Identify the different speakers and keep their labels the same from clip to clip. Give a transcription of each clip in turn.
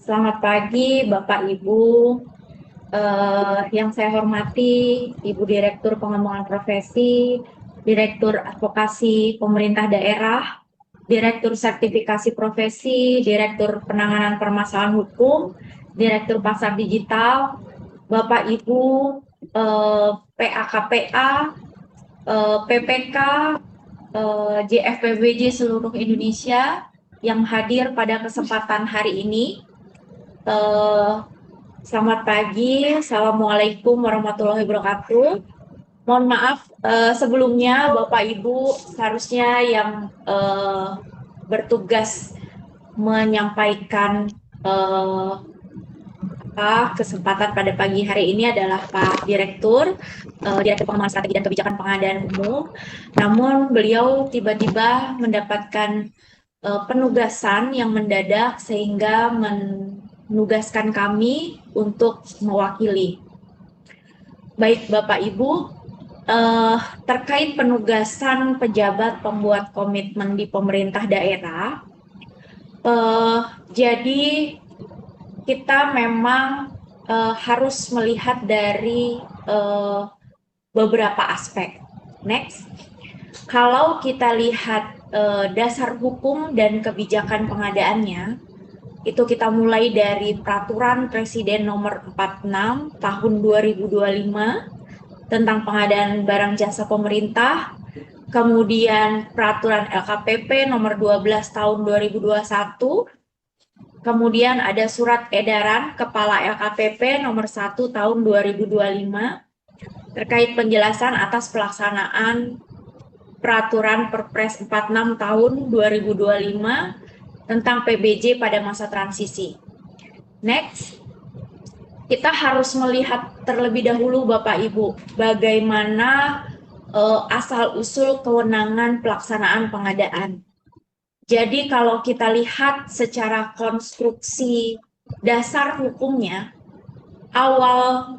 Speaker 1: Selamat pagi, Bapak Ibu. Yang saya hormati, Ibu Direktur Pengembangan Profesi, Direktur Advokasi Pemerintah Daerah, Direktur Sertifikasi Profesi, Direktur Penanganan Permasalahan Hukum, Direktur Pasar Digital, Bapak Ibu PAKPA, PPK, JFPBJ seluruh Indonesia yang hadir pada kesempatan hari ini. Eh, Selamat pagi, Assalamualaikum warahmatullahi wabarakatuh. Mohon maaf sebelumnya Bapak Ibu seharusnya yang bertugas menyampaikan kesempatan pada pagi hari ini adalah Pak Direktur, Direktur Pengembangan Strategi dan Kebijakan Pengadaan Umum. Namun beliau tiba-tiba mendapatkan penugasan yang mendadak sehingga menugaskan kami untuk mewakili. Baik Bapak Ibu, terkait penugasan pejabat pembuat komitmen di pemerintah daerah, jadi kita memang harus melihat dari beberapa aspek. Next, kalau kita lihat dasar hukum dan kebijakan pengadaannya, itu kita mulai dari Peraturan Presiden Nomor 46 Tahun 2025 tentang pengadaan barang jasa pemerintah, kemudian Peraturan LKPP Nomor 12 Tahun 2021, kemudian ada Surat Edaran Kepala LKPP Nomor 1 Tahun 2025 terkait penjelasan atas pelaksanaan Peraturan Perpres 46 Tahun 2025 tentang PBJ pada masa transisi. Next, kita harus melihat terlebih dahulu Bapak Ibu, bagaimana asal-usul kewenangan pelaksanaan pengadaan. Jadi kalau kita lihat secara konstruksi dasar hukumnya, awal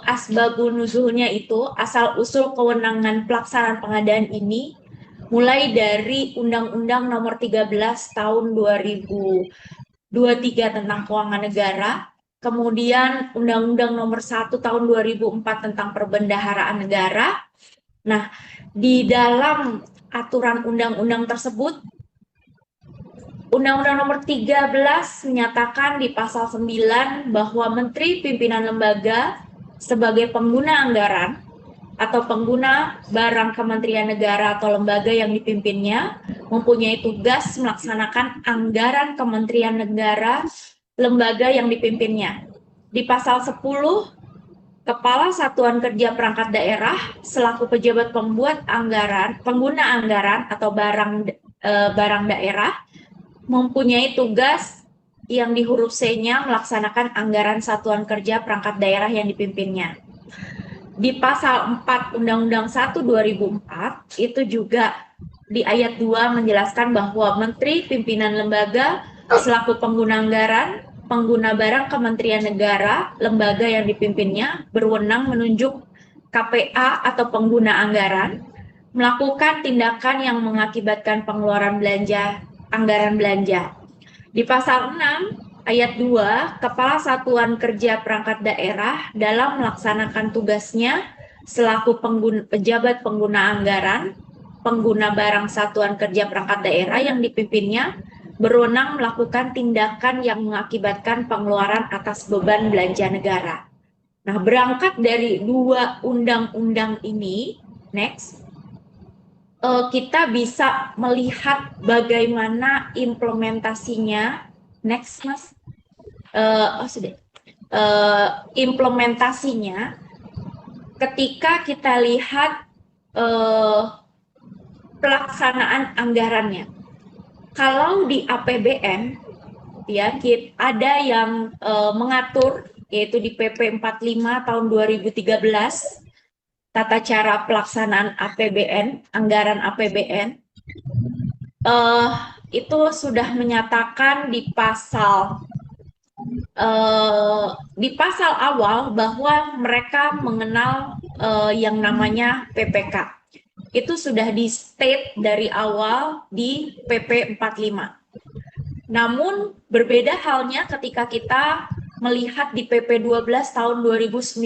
Speaker 1: asbabun nuzulnya itu, asal-usul kewenangan pelaksanaan pengadaan ini mulai dari Undang-Undang Nomor 13 Tahun 2023 tentang Keuangan Negara, kemudian Undang-Undang Nomor 1 Tahun 2004 tentang Perbendaharaan Negara. Nah, di dalam aturan undang-undang tersebut, Undang-Undang Nomor 13 menyatakan di pasal 9 bahwa Menteri Pimpinan Lembaga sebagai pengguna anggaran atau pengguna barang Kementerian Negara atau lembaga yang dipimpinnya mempunyai tugas melaksanakan anggaran Kementerian Negara lembaga yang dipimpinnya. Di pasal 10, Kepala Satuan Kerja Perangkat Daerah selaku pejabat pembuat anggaran, pengguna anggaran atau barang daerah mempunyai tugas yang di huruf C-nya melaksanakan anggaran Satuan Kerja Perangkat Daerah yang dipimpinnya. Di pasal 4 Undang-Undang 1 2004 itu juga di ayat 2 menjelaskan bahwa Menteri Pimpinan Lembaga selaku pengguna anggaran, pengguna barang Kementerian Negara, lembaga yang dipimpinnya berwenang menunjuk KPA atau pengguna anggaran melakukan tindakan yang mengakibatkan pengeluaran anggaran belanja. Di pasal 6 Ayat 2, Kepala Satuan Kerja Perangkat Daerah dalam melaksanakan tugasnya selaku pejabat pengguna anggaran, pengguna barang Satuan Kerja Perangkat Daerah yang dipimpinnya, berwenang melakukan tindakan yang mengakibatkan pengeluaran atas beban belanja negara. Nah, berangkat dari dua undang-undang ini, next, kita bisa melihat bagaimana implementasinya. Next, Mas. Sudah. Implementasinya ketika kita lihat pelaksanaan anggarannya. Kalau di APBN ya ada yang mengatur yaitu di PP 45 tahun 2013 tata cara pelaksanaan APBN, anggaran APBN. Itu sudah menyatakan di pasal awal bahwa mereka mengenal yang namanya PPK. Itu sudah di state dari awal di PP 45. Namun berbeda halnya ketika kita melihat di PP 12 tahun 2019.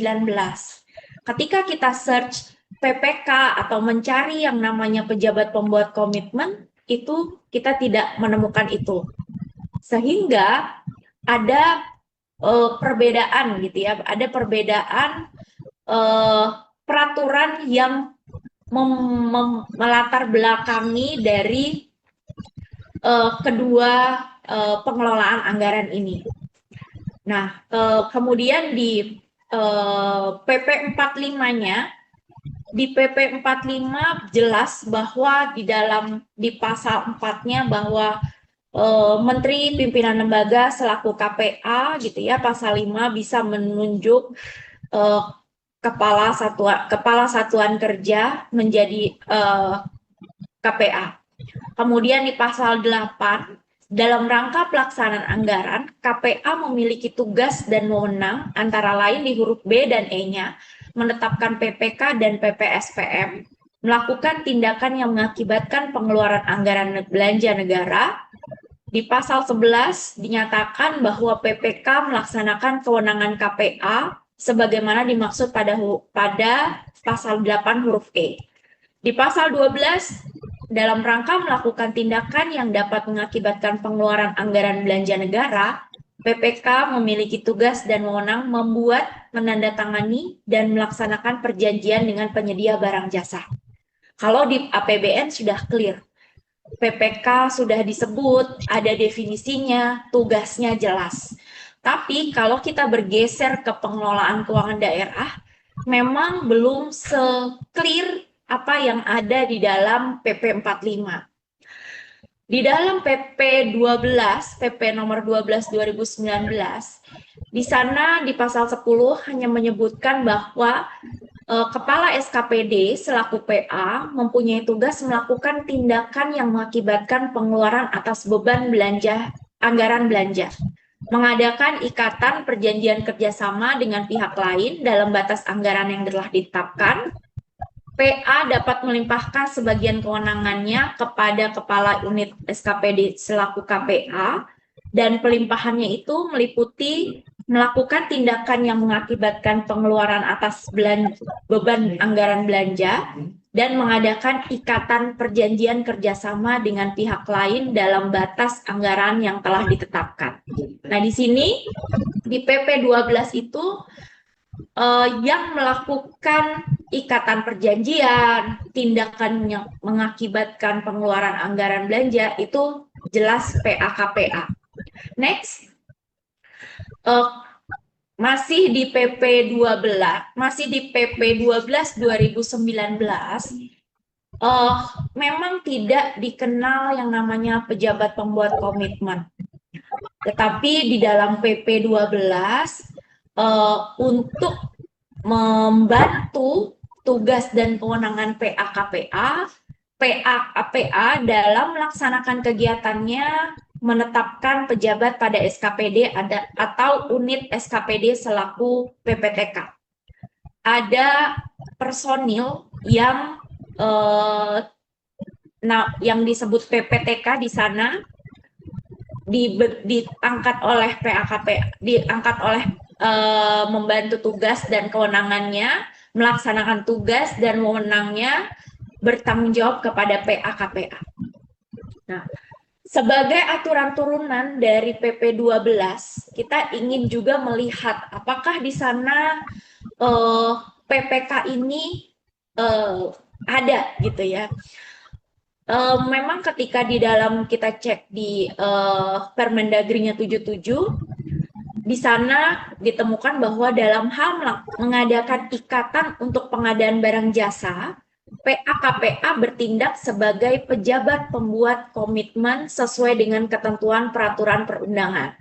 Speaker 1: Ketika kita search PPK atau mencari yang namanya pejabat pembuat komitmen, itu kita tidak menemukan itu. Sehingga ada perbedaan gitu ya, ada perbedaan peraturan yang melatar belakangi dari kedua pengelolaan anggaran ini. Nah, kemudian di PP 45-nya, di PP 45 jelas bahwa di pasal 4-nya bahwa Menteri Pimpinan Lembaga selaku KPA gitu ya, pasal 5 bisa menunjuk kepala satuan kerja menjadi KPA. Kemudian di pasal 8, dalam rangka pelaksanaan anggaran, KPA memiliki tugas dan wewenang antara lain di huruf B dan E-nya menetapkan PPK dan PPSPM, melakukan tindakan yang mengakibatkan pengeluaran anggaran belanja negara. Di pasal 11 dinyatakan bahwa PPK melaksanakan kewenangan KPA sebagaimana dimaksud pada pasal 8 huruf E. Di pasal 12, dalam rangka melakukan tindakan yang dapat mengakibatkan pengeluaran anggaran belanja negara, PPK memiliki tugas dan wewenang membuat, menandatangani, dan melaksanakan perjanjian dengan penyedia barang jasa. Kalau di APBN sudah clear, PPK sudah disebut, ada definisinya, tugasnya jelas. Tapi kalau kita bergeser ke pengelolaan keuangan daerah, memang belum se-clear apa yang ada di dalam PP 45. Di dalam PP 12, PP nomor 12 2019, di sana di pasal 10 hanya menyebutkan bahwa Kepala SKPD selaku PA mempunyai tugas melakukan tindakan yang mengakibatkan pengeluaran atas beban belanja anggaran belanja, mengadakan ikatan perjanjian kerjasama dengan pihak lain dalam batas anggaran yang telah ditetapkan. PA dapat melimpahkan sebagian kewenangannya kepada Kepala Unit SKPD selaku KPA, dan pelimpahannya itu meliputi melakukan tindakan yang mengakibatkan pengeluaran atas beban anggaran belanja dan mengadakan ikatan perjanjian kerjasama dengan pihak lain dalam batas anggaran yang telah ditetapkan. Nah, di sini di PP 12 itu yang melakukan ikatan perjanjian, tindakan yang mengakibatkan pengeluaran anggaran belanja itu jelas PA-KPA. Next, masih di PP 12, masih di PP 12 2019, memang tidak dikenal yang namanya pejabat pembuat komitmen. Tetapi di dalam PP 12 untuk membantu tugas dan kewenangan PA-KPA, PA-KPA dalam melaksanakan kegiatannya menetapkan pejabat pada SKPD atau unit SKPD selaku PPTK. Ada personil yang disebut PPTK di sana diangkat oleh PA-KPA, diangkat oleh membantu tugas dan kewenangannya, melaksanakan tugas dan wewenangnya, bertanggung jawab kepada PA-KPA. Nah, sebagai aturan turunan dari PP 12, kita ingin juga melihat apakah di sana PPK ini ada gitu ya. Memang ketika di dalam kita cek di Permendagri-nya 77, di sana ditemukan bahwa dalam hal mengadakan ikatan untuk pengadaan barang jasa, PA-KPA bertindak sebagai pejabat pembuat komitmen sesuai dengan ketentuan peraturan perundangan.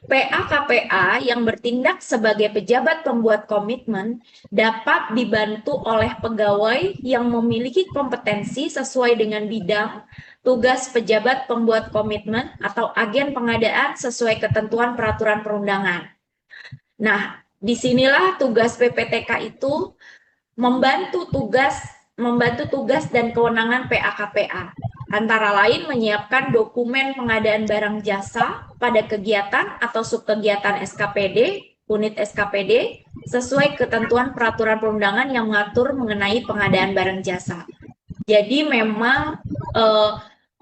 Speaker 1: PA-KPA yang bertindak sebagai pejabat pembuat komitmen dapat dibantu oleh pegawai yang memiliki kompetensi sesuai dengan bidang tugas pejabat pembuat komitmen atau agen pengadaan sesuai ketentuan peraturan perundangan. Nah, disinilah tugas PPTK itu membantu tugas dan kewenangan PA-KPA. antara lain menyiapkan dokumen pengadaan barang jasa pada kegiatan atau subkegiatan SKPD, unit SKPD, sesuai ketentuan peraturan perundangan yang mengatur mengenai pengadaan barang jasa. Jadi memang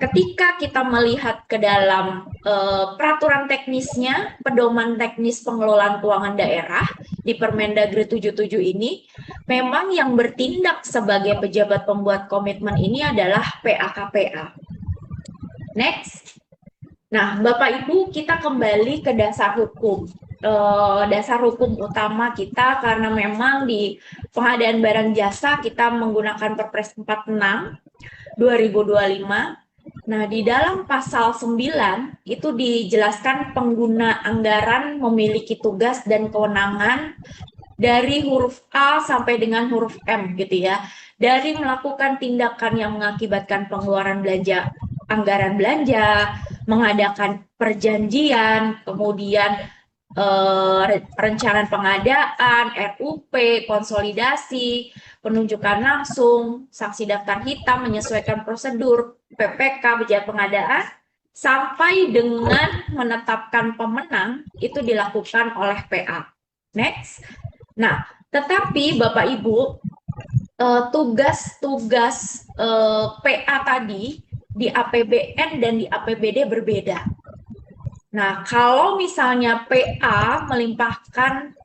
Speaker 1: ketika kita melihat ke dalam peraturan teknisnya, pedoman teknis pengelolaan keuangan daerah di Permendagri 77 ini, memang yang bertindak sebagai pejabat pembuat komitmen ini adalah PA-KPA. Next. Nah, Bapak Ibu, kita kembali ke dasar hukum. Dasar hukum utama kita, karena memang di pengadaan barang jasa kita menggunakan Perpres 46 2025. Nah, di dalam pasal 9 itu dijelaskan pengguna anggaran memiliki tugas dan kewenangan dari huruf A sampai dengan huruf M gitu ya. Dari melakukan tindakan yang mengakibatkan pengeluaran belanja, anggaran belanja, mengadakan perjanjian, kemudian rencana pengadaan, RUP, konsolidasi, penunjukan langsung, saksi daftar hitam, menyesuaikan prosedur, PPK, biaya pengadaan, sampai dengan menetapkan pemenang, itu dilakukan oleh PA. Next. Nah, tetapi Bapak Ibu, tugas-tugas PA tadi di APBN dan di APBD berbeda. Nah, kalau misalnya PA melimpahkan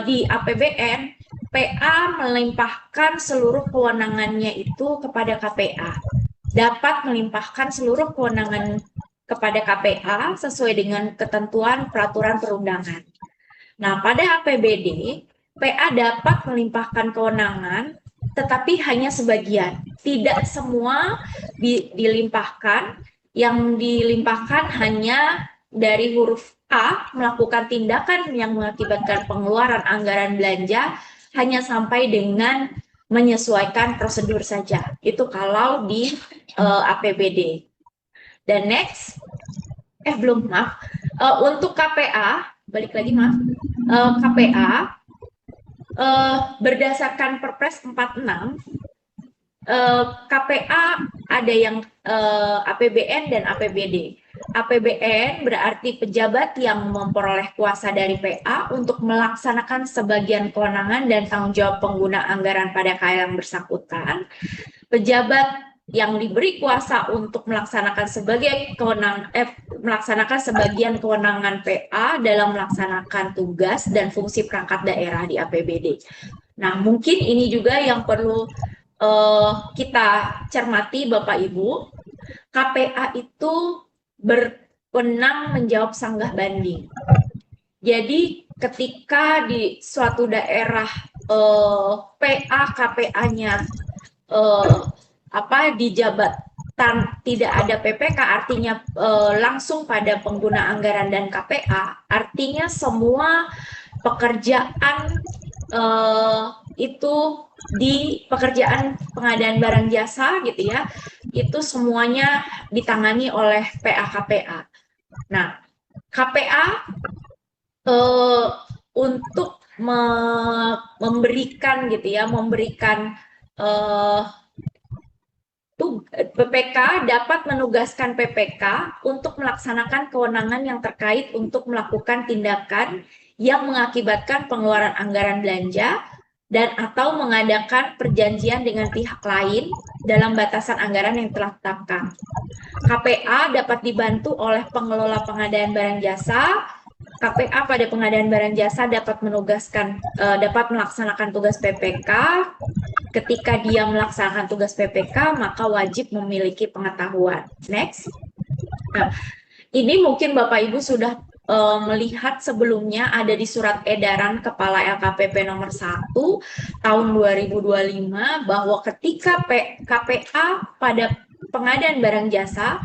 Speaker 1: di APBN, PA melimpahkan seluruh kewenangannya itu kepada KPA. Dapat melimpahkan seluruh kewenangan kepada KPA sesuai dengan ketentuan peraturan perundangan. Nah, pada APBD, PA dapat melimpahkan kewenangan, tetapi hanya sebagian. Tidak semua dilimpahkan. Yang dilimpahkan hanya dari huruf A, melakukan tindakan yang mengakibatkan pengeluaran anggaran belanja hanya sampai dengan menyesuaikan prosedur saja. Itu kalau di APBD. Dan next, belum, maaf. Untuk KPA, balik lagi maaf, KPA berdasarkan Perpres 46, KPA ada yang APBN dan APBD. APBN berarti pejabat yang memperoleh kuasa dari PA untuk melaksanakan sebagian kewenangan dan tanggung jawab pengguna anggaran pada KL yang bersangkutan. Pejabat yang diberi kuasa untuk melaksanakan sebagian kewenangan PA dalam melaksanakan tugas dan fungsi perangkat daerah di APBD. Nah, mungkin ini juga yang perlu kita cermati Bapak Ibu. KPA itu berwenang menjawab sanggah banding. Jadi ketika di suatu daerah PA KPA-nya dijabat tidak ada PPK, artinya langsung pada pengguna anggaran dan KPA, artinya semua pekerjaan itu di pekerjaan pengadaan barang jasa gitu ya, itu semuanya ditangani oleh PA KPA. Nah, KPA untuk memberikan gitu ya, memberikan PPK dapat menugaskan PPK untuk melaksanakan kewenangan yang terkait untuk melakukan tindakan yang mengakibatkan pengeluaran anggaran belanja dan atau mengadakan perjanjian dengan pihak lain dalam batasan anggaran yang telah ditetapkan. KPA dapat dibantu oleh pengelola pengadaan barang jasa. KPA pada pengadaan barang jasa dapat melaksanakan tugas PPK. Ketika dia melaksanakan tugas PPK, maka wajib memiliki pengetahuan. Next. Nah, ini mungkin Bapak Ibu sudah melihat sebelumnya ada di surat edaran Kepala LKPP nomor 1 tahun 2025 bahwa ketika KPA pada pengadaan barang jasa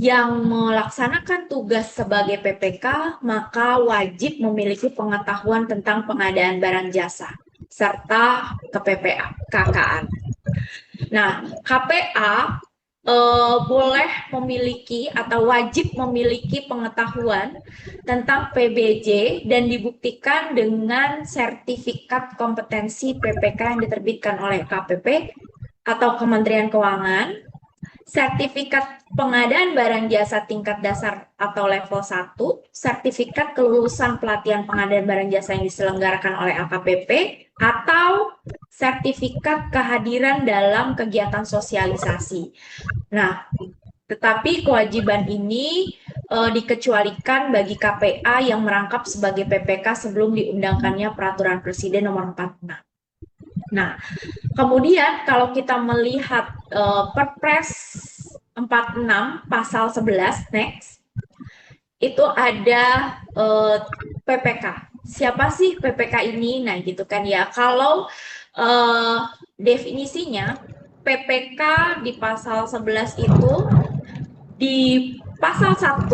Speaker 1: yang melaksanakan tugas sebagai PPK, maka wajib memiliki pengetahuan tentang pengadaan barang jasa serta KPPKKan. Nah, KPA boleh memiliki atau wajib memiliki pengetahuan tentang PBJ dan dibuktikan dengan sertifikat kompetensi PPK yang diterbitkan oleh KPP atau Kementerian Keuangan sertifikat pengadaan barang jasa tingkat dasar atau level 1, sertifikat kelulusan pelatihan pengadaan barang jasa yang diselenggarakan oleh AKPP, atau sertifikat kehadiran dalam kegiatan sosialisasi. Nah, tetapi kewajiban ini dikecualikan bagi KPA yang merangkap sebagai PPK sebelum diundangkannya Peraturan Presiden Nomor 46. Nah, kemudian kalau kita melihat Perpres 46 pasal 11 next, itu ada PPK. Siapa sih PPK ini? Nah, gitu kan ya. Kalau definisinya PPK di pasal 11 itu di pasal 1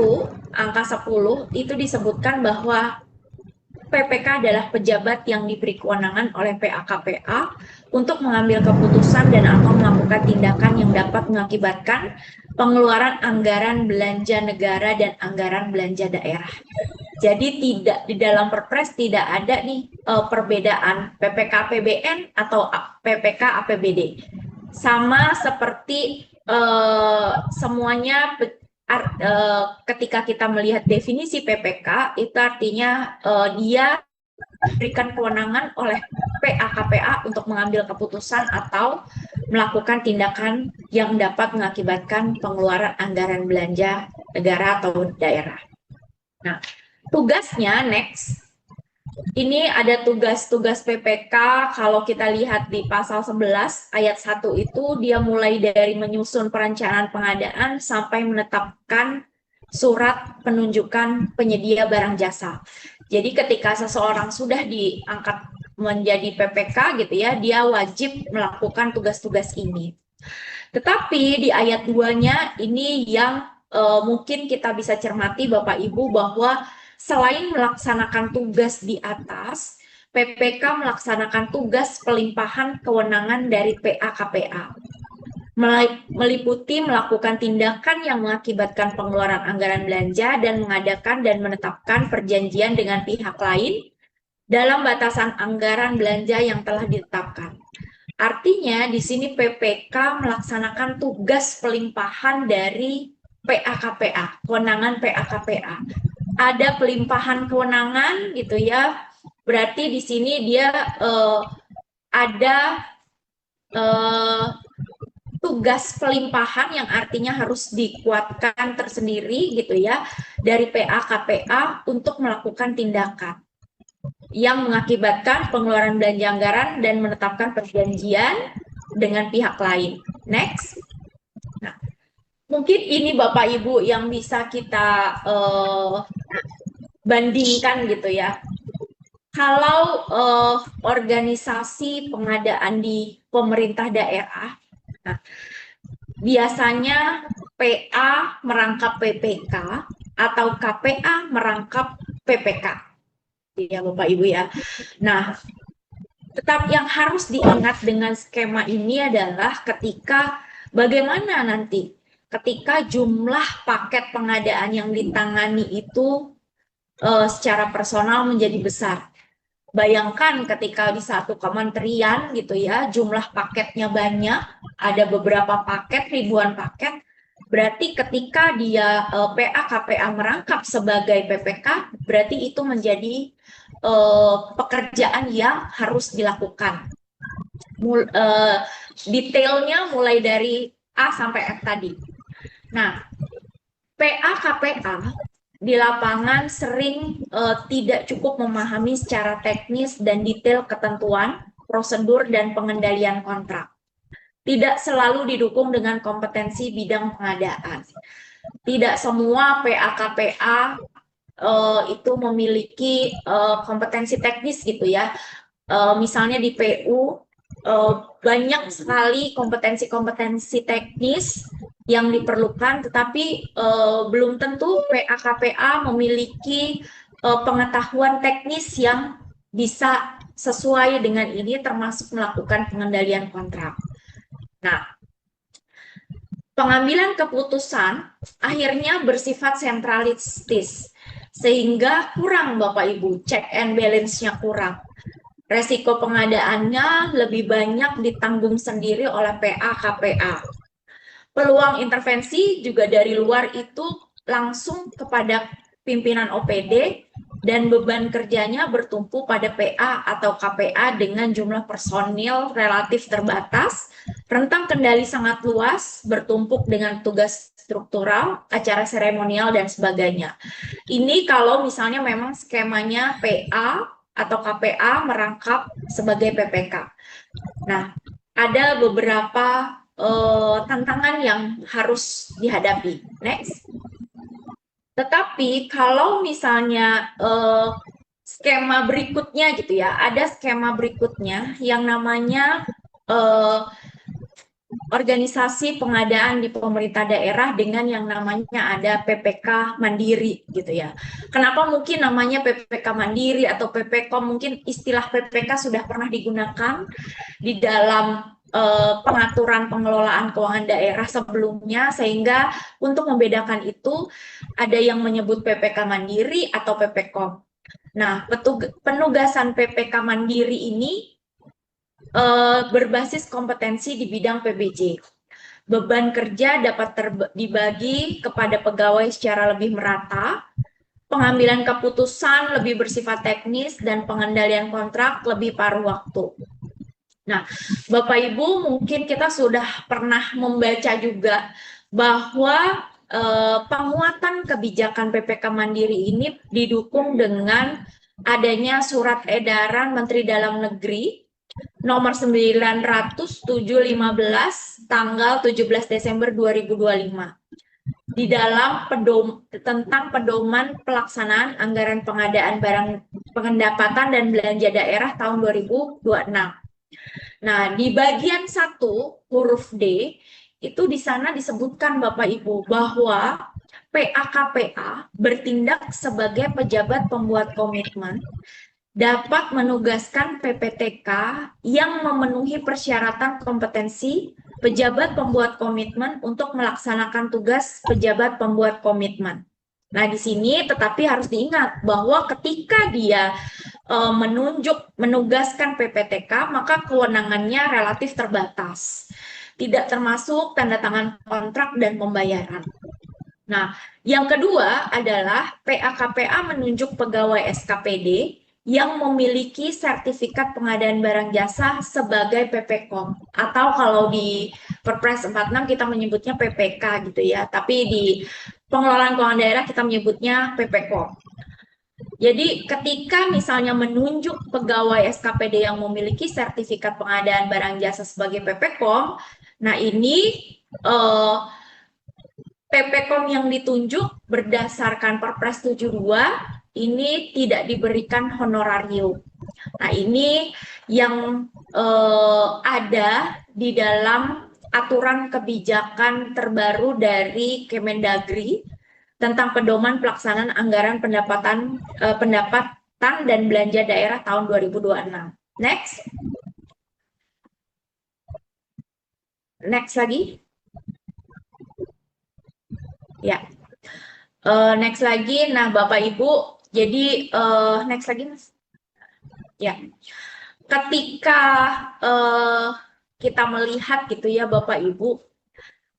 Speaker 1: angka 10 itu disebutkan bahwa PPK adalah pejabat yang diberi kewenangan oleh PA-KPA untuk mengambil keputusan dan atau melakukan tindakan yang dapat mengakibatkan pengeluaran anggaran belanja negara dan anggaran belanja daerah. Jadi tidak di dalam Perpres tidak ada nih perbedaan PPK APBN atau PPK APBD. Sama seperti semuanya ketika kita melihat definisi PPK, itu artinya dia diberikan kewenangan oleh PA-KPA untuk mengambil keputusan atau melakukan tindakan yang dapat mengakibatkan pengeluaran anggaran belanja negara atau daerah. Nah, tugasnya next. Ini ada tugas-tugas PPK, kalau kita lihat di pasal 11 ayat 1 itu dia mulai dari menyusun perencanaan pengadaan sampai menetapkan surat penunjukan penyedia barang jasa. Jadi ketika seseorang sudah diangkat menjadi PPK gitu ya, dia wajib melakukan tugas-tugas ini. Tetapi di ayat 2-nya ini yang mungkin kita bisa cermati Bapak Ibu bahwa selain melaksanakan tugas di atas, PPK melaksanakan tugas pelimpahan kewenangan dari PA-KPA, meliputi melakukan tindakan yang mengakibatkan pengeluaran anggaran belanja dan mengadakan dan menetapkan perjanjian dengan pihak lain dalam batasan anggaran belanja yang telah ditetapkan. Artinya di sini PPK melaksanakan tugas pelimpahan dari PA-KPA, kewenangan PA-KPA. Ada pelimpahan kewenangan gitu ya, berarti di sini dia ada tugas pelimpahan yang artinya harus dikuatkan tersendiri gitu ya dari PA-KPA untuk melakukan tindakan yang mengakibatkan pengeluaran belanja anggaran dan menetapkan perjanjian dengan pihak lain. Next. Nah, mungkin ini Bapak Ibu yang bisa kita bandingkan gitu ya. Kalau organisasi pengadaan di pemerintah daerah, nah, biasanya PA merangkap PPK atau KPA merangkap PPK. Ya Bapak Ibu ya. Nah, tetap yang harus diingat dengan skema ini adalah ketika bagaimana nanti ketika jumlah paket pengadaan yang ditangani itu secara personal menjadi besar. Bayangkan ketika di satu kementerian gitu ya, jumlah paketnya banyak, ada beberapa paket, ribuan paket, berarti ketika dia PA-KPA merangkap sebagai PPK, berarti itu menjadi pekerjaan yang harus dilakukan. Detailnya mulai dari A sampai F tadi. Nah, PA-KPA di lapangan sering tidak cukup memahami secara teknis dan detail ketentuan, prosedur, dan pengendalian kontrak. Tidak selalu didukung dengan kompetensi bidang pengadaan. Tidak semua PA-KPA itu memiliki kompetensi teknis gitu ya. Misalnya di PU banyak sekali kompetensi-kompetensi teknis yang diperlukan, tetapi belum tentu PA-KPA memiliki pengetahuan teknis yang bisa sesuai dengan ini, termasuk melakukan pengendalian kontrak. Nah, pengambilan keputusan akhirnya bersifat sentralistis, sehingga kurang Bapak Ibu, check and balance-nya kurang. Resiko pengadaannya lebih banyak ditanggung sendiri oleh PA-KPA. Peluang intervensi juga dari luar itu langsung kepada pimpinan OPD dan beban kerjanya bertumpu pada PA atau KPA dengan jumlah personil relatif terbatas, rentang kendali sangat luas, bertumpuk dengan tugas struktural, acara seremonial, dan sebagainya. Ini kalau misalnya memang skemanya PA atau KPA merangkap sebagai PPK. Nah, ada beberapa tantangan yang harus dihadapi. Next. Tetapi kalau misalnya skema berikutnya gitu ya, ada skema berikutnya yang namanya organisasi pengadaan di pemerintah daerah dengan yang namanya ada PPK Mandiri gitu ya. Kenapa mungkin namanya PPK Mandiri atau PPK, mungkin istilah PPK sudah pernah digunakan di dalam pengaturan pengelolaan keuangan daerah sebelumnya, sehingga untuk membedakan itu ada yang menyebut PPK Mandiri atau PPK. Nah, penugasan PPK Mandiri ini berbasis kompetensi di bidang PBJ. Beban kerja dapat dibagi kepada pegawai secara lebih merata, pengambilan keputusan lebih bersifat teknis, dan pengendalian kontrak lebih paruh waktu. Nah, Bapak Ibu, mungkin kita sudah pernah membaca juga bahwa penguatan kebijakan PPK Mandiri ini didukung dengan adanya surat edaran Menteri Dalam Negeri nomor 900/715 tanggal 17 Desember 2025 di dalam tentang pedoman pelaksanaan anggaran pengadaan barang pendapatan dan belanja daerah tahun 2026. Nah, di bagian 1 huruf D itu di sana disebutkan Bapak Ibu bahwa PA-KPA bertindak sebagai pejabat pembuat komitmen dapat menugaskan PPTK yang memenuhi persyaratan kompetensi pejabat pembuat komitmen untuk melaksanakan tugas pejabat pembuat komitmen. Nah, di sini tetapi harus diingat bahwa ketika dia menugaskan PPTK, maka kewenangannya relatif terbatas. Tidak termasuk tanda tangan kontrak dan pembayaran. Nah, yang kedua adalah PA-KPA menunjuk pegawai SKPD yang memiliki sertifikat pengadaan barang jasa sebagai PPKOM, atau kalau di Perpres 46 kita menyebutnya PPK gitu ya, tapi di pengelolaan keuangan daerah kita menyebutnya PPKOM. Jadi ketika misalnya menunjuk pegawai SKPD yang memiliki sertifikat pengadaan barang jasa sebagai PPKOM, nah ini PPKOM yang ditunjuk berdasarkan Perpres 72 ini tidak diberikan honorarium. Nah, ini yang ada di dalam aturan kebijakan terbaru dari Kemendagri tentang pedoman pelaksanaan anggaran pendapatan dan belanja daerah tahun 2026. Next. Next lagi. Ya. Next lagi. Nah, Bapak Ibu, jadi next lagi, Mas. Ya. Ketika kita melihat gitu ya Bapak Ibu,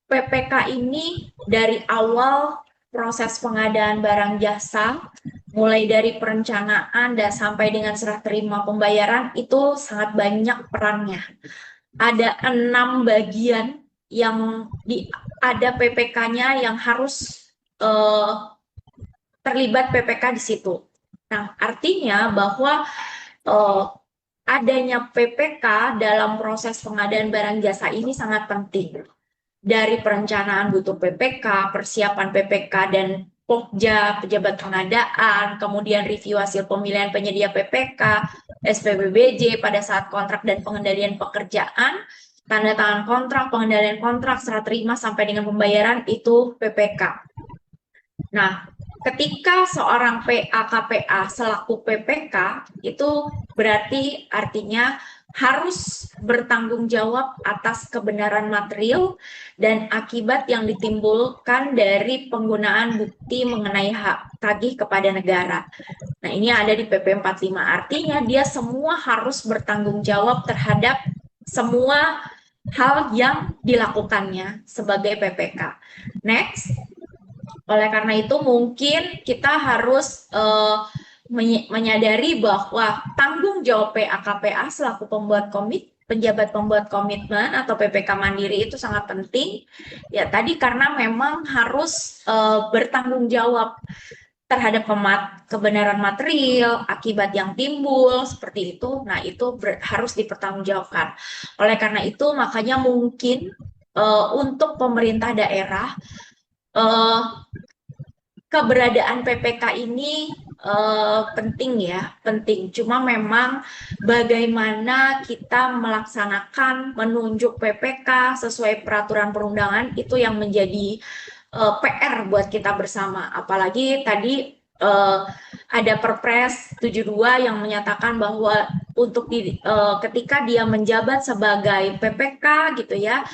Speaker 1: PPK ini dari awal proses pengadaan barang jasa, mulai dari perencanaan dan sampai dengan serah terima pembayaran, itu sangat banyak perannya. Ada 6 bagian yang ada PPK-nya yang harus terlibat PPK di situ. Nah, artinya bahwa adanya PPK dalam proses pengadaan barang jasa ini sangat penting. Dari perencanaan butuh PPK, persiapan PPK dan Pokja, pejabat pengadaan, kemudian review hasil pemilihan penyedia PPK, SPBBJ pada saat kontrak dan pengendalian pekerjaan, tanda tangan kontrak, pengendalian kontrak, serah terima sampai dengan pembayaran itu PPK. Nah, ketika seorang PA-KPA selaku PPK itu berarti artinya harus bertanggung jawab atas kebenaran material dan akibat yang ditimbulkan dari penggunaan bukti mengenai hak tagih kepada negara. Nah, ini ada di PP 45. Artinya dia semua harus bertanggung jawab terhadap semua hal yang dilakukannya sebagai PPK. Next, oleh karena itu mungkin kita harus menyadari bahwa tanggung jawab PAKPA selaku penjabat pembuat komitmen atau PPK Mandiri itu sangat penting. Ya tadi karena memang harus bertanggung jawab terhadap kebenaran material, akibat yang timbul, seperti itu. Nah, itu harus dipertanggungjawabkan. Oleh karena itu, makanya mungkin untuk pemerintah daerah, uh, keberadaan PPK ini penting ya, penting. Cuma memang bagaimana kita melaksanakan menunjuk PPK sesuai peraturan perundangan itu yang menjadi PR buat kita bersama. Apalagi tadi ada Perpres 72 yang menyatakan bahwa ketika dia menjabat sebagai PPK gitu ya,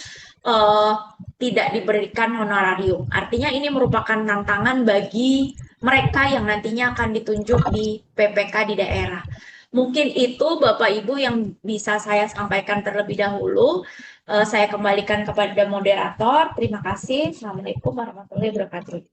Speaker 1: uh, tidak diberikan honorarium. Artinya ini merupakan tantangan bagi mereka yang nantinya akan ditunjuk di PPK di daerah. Mungkin itu Bapak Ibu yang bisa saya sampaikan terlebih dahulu. Saya kembalikan kepada moderator. Terima kasih. Assalamualaikum warahmatullahi wabarakatuh.